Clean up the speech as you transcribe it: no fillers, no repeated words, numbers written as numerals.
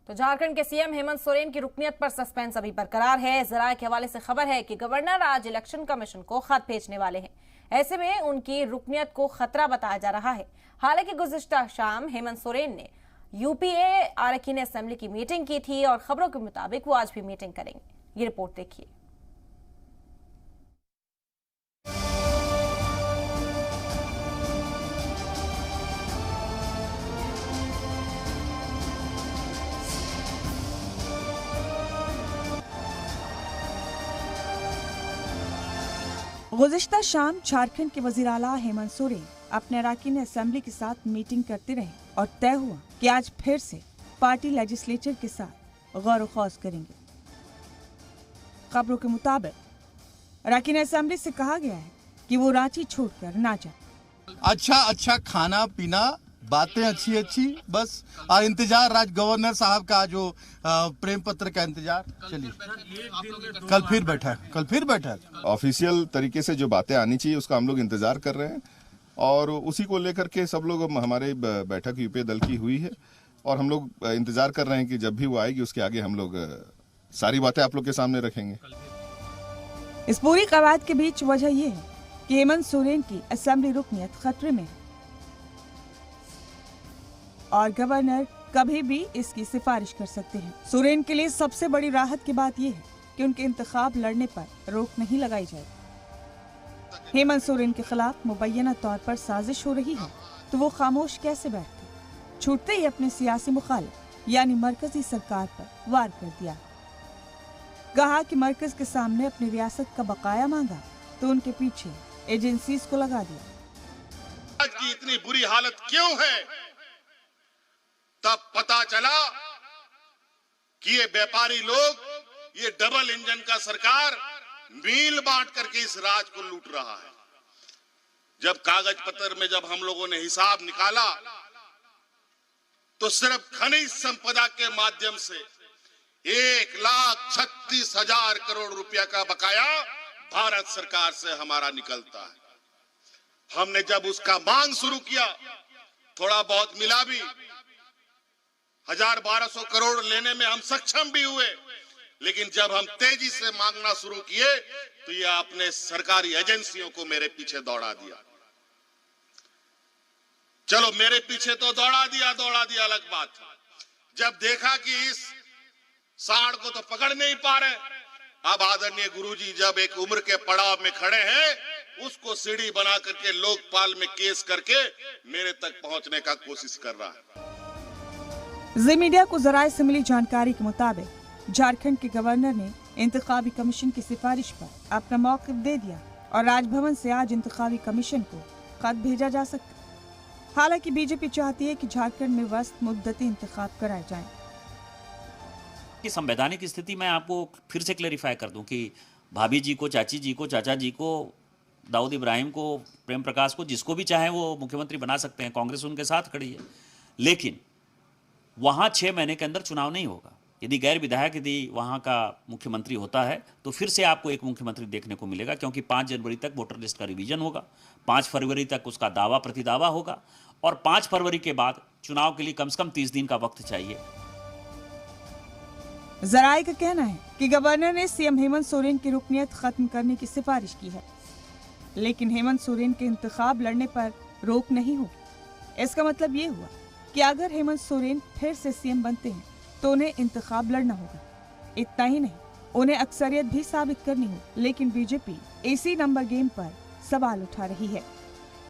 तो झारखंड के सीएम हेमंत सोरेन की रुकनियत पर सस्पेंस अभी बरकरार है। जराये के हवाले से खबर है कि गवर्नर आज इलेक्शन कमीशन को खत भेजने वाले हैं। ऐसे में उनकी रुकनियत को खतरा बताया जा रहा है। हालांकि गुज़िश्ता शाम हेमंत सोरेन ने यूपीए अरकान असेंबली की मीटिंग की थी और खबरों के मुताबिक वो आज भी मीटिंग करेंगे। ये रिपोर्ट देखिए। गुज़िश्ता शाम झारखंड के वज़ीर आला हेमंत सोरेन अपने अरकान असेंबली के साथ मीटिंग करते रहे और तय हुआ कि आज फिर से पार्टी लेजिस्लेचर के साथ गौर खौज करेंगे। खबरों के मुताबिक अरकान असेंबली से कहा गया है कि वो रांची छोड़कर ना जाए। अच्छा खाना पीना, बातें अच्छी, बस इंतजार राज गवर्नर साहब का जो प्रेम पत्र का इंतजार। चलिए कल फिर बैठा ऑफिशियल तरीके से जो बातें आनी चाहिए उसका हम लोग इंतजार कर रहे हैं और उसी को लेकर के सब लोग हमारे बैठक यूपीए दल की हुई है और हम लोग इंतजार कर रहे हैं कि जब भी वो आएगी उसके आगे हम लोग सारी बातें आप लोग के सामने रखेंगे। इस पूरी कवायद के बीच वजह यह है कि हेमंत सोरेन की असेंबली रुकनियत खतरे में है और गवर्नर कभी भी इसकी सिफारिश कर सकते हैं। सोरेन के लिए सबसे बड़ी राहत की बात यह है कि उनके इंतखाब लड़ने पर रोक नहीं लगाई जाएगी। हेमंत सोरेन के खिलाफ मुबैना तौर पर साजिश हो रही है तो वो खामोश कैसे बैठते। छूटते ही अपने सियासी मुखालिफ यानी मरकजी सरकार पर वार कर दिया। कहा कि मरकज के सामने अपनी रियासत का बकाया मांगा तो उनके पीछे एजेंसीज को लगा दिया। आज की इतनी बुरी हालत क्यों है, तब पता चला कि ये व्यापारी लोग, ये डबल इंजन का सरकार मील बांट करके इस राज को लूट रहा है। जब कागज पत्र में जब हम लोगों ने हिसाब निकाला तो सिर्फ खनिज संपदा के माध्यम से 1,36,000 करोड़ रुपया का बकाया भारत सरकार से हमारा निकलता है। हमने जब उसका मांग शुरू किया, थोड़ा बहुत मिला भी, 1,000-1,200 करोड़ लेने में हम सक्षम भी हुए, लेकिन जब हम तेजी से मांगना शुरू किए तो ये अपने सरकारी एजेंसियों को मेरे पीछे दौड़ा दिया। चलो मेरे पीछे तो दौड़ा दिया अलग बात। जब देखा कि इस सांड को तो पकड़ नहीं पा रहे, अब आदरणीय गुरुजी जब एक उम्र के पड़ाव में खड़े हैं, उसको सीढ़ी बना करके लोकपाल में केस करके मेरे तक पहुंचने का कोशिश कर रहा है। जी मीडिया को जराये से मिली जानकारी के मुताबिक झारखंड के गवर्नर ने इंतखाबी कमीशन की सिफारिश पर अपना मौक़िफ़ दे दिया और राजभवन से आज इंतखाबी कमीशन को खत भेजा जा सकता है। हालांकि बीजेपी चाहती है कि झारखंड में वस्त मुद्दती इंतखाब कराए जाएं। कि संवैधानिक स्थिति में आपको फिर से क्लेरिफाई कर दूं कि भाभी जी को, चाची जी को, चाचा जी को, दाऊद इब्राहिम को, प्रेम प्रकाश को, जिसको भी चाहे वो मुख्यमंत्री बना सकते हैं। कांग्रेस उनके साथ खड़ी है, लेकिन वहाँ 6 महीने के अंदर चुनाव नहीं होगा। यदि गैर विधायक यदि वहाँ का मुख्यमंत्री होता है तो फिर से आपको एक मुख्यमंत्री देखने को मिलेगा, क्योंकि 5 जनवरी तक वोटर लिस्ट का रिवीजन होगा, 5 फरवरी तक उसका दावा प्रतिदावा होगा और 5 फरवरी के बाद चुनाव के लिए कम से कम 30 दिन का वक्त चाहिए। जराये का कहना है कि गवर्नर ने सीएम हेमंत सोरेन की रुकनियत खत्म करने की सिफारिश की है, लेकिन हेमंत सोरेन के इंतखाब लड़ने पर रोक नहीं होगी। इसका मतलब ये हुआ कि अगर हेमंत सोरेन फिर से सीएम बनते हैं तो उन्हें इंतखाब लड़ना होगा। इतना ही नहीं, उन्हें अक्सरियत भी साबित करनी होगी। लेकिन बीजेपी इसी नंबर गेम पर सवाल उठा रही है।